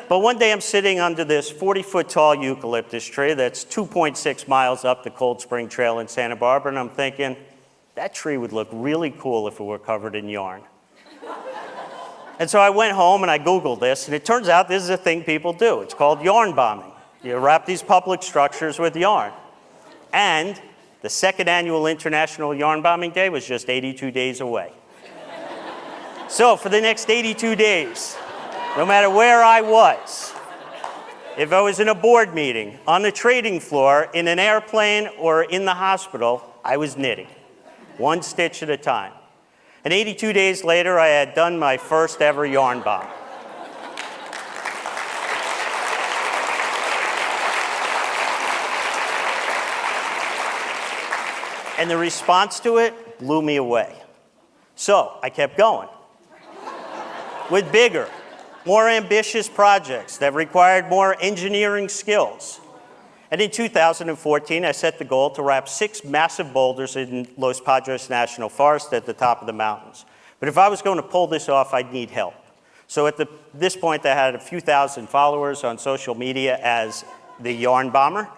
But one day I'm sitting under this 40-foot tall eucalyptus tree that's 2.6 miles up the Cold Spring Trail in Santa Barbara, and I'm thinking, that tree would look really cool if it were covered in yarn. And so I went home and I Googled this, and it turns out this is a thing people do. It's called yarn bombing. You wrap these public structures with yarn. And the second annual International Yarn Bombing Day was just 82 days away. So for the next 82 days, no matter where I was, if I was in a board meeting, on the trading floor, in an airplane, or in the hospital, I was knitting, one stitch at a time. And 82 days later, I had done my first ever yarn bomb. And the response to it blew me away. So I kept going with bigger, more ambitious projects that required more engineering skills. And in 2014, I set the goal to wrap 6 massive boulders in Los Padres National Forest at the top of the mountains. But if I was going to pull this off, I'd need help. So at this point, I had a few thousand followers on social media as the yarn bomber.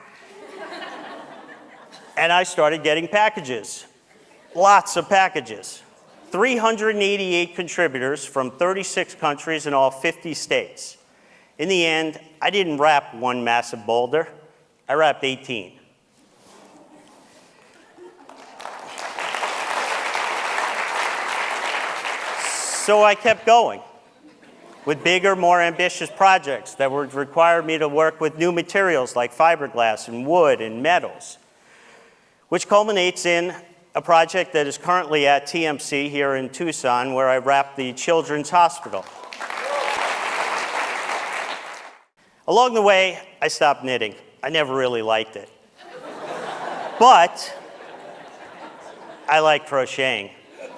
And I started getting packages, lots of packages. 388 contributors from 36 countries in all 50 states. In the end, I didn't wrap one massive boulder, I wrapped 18. So I kept going with bigger, more ambitious projects that would require me to work with new materials like fiberglass and wood and metals, which culminates in a project that is currently at TMC here in Tucson, where I wrapped the Children's Hospital. Along the way, I stopped knitting. I never really liked it. But I like crocheting.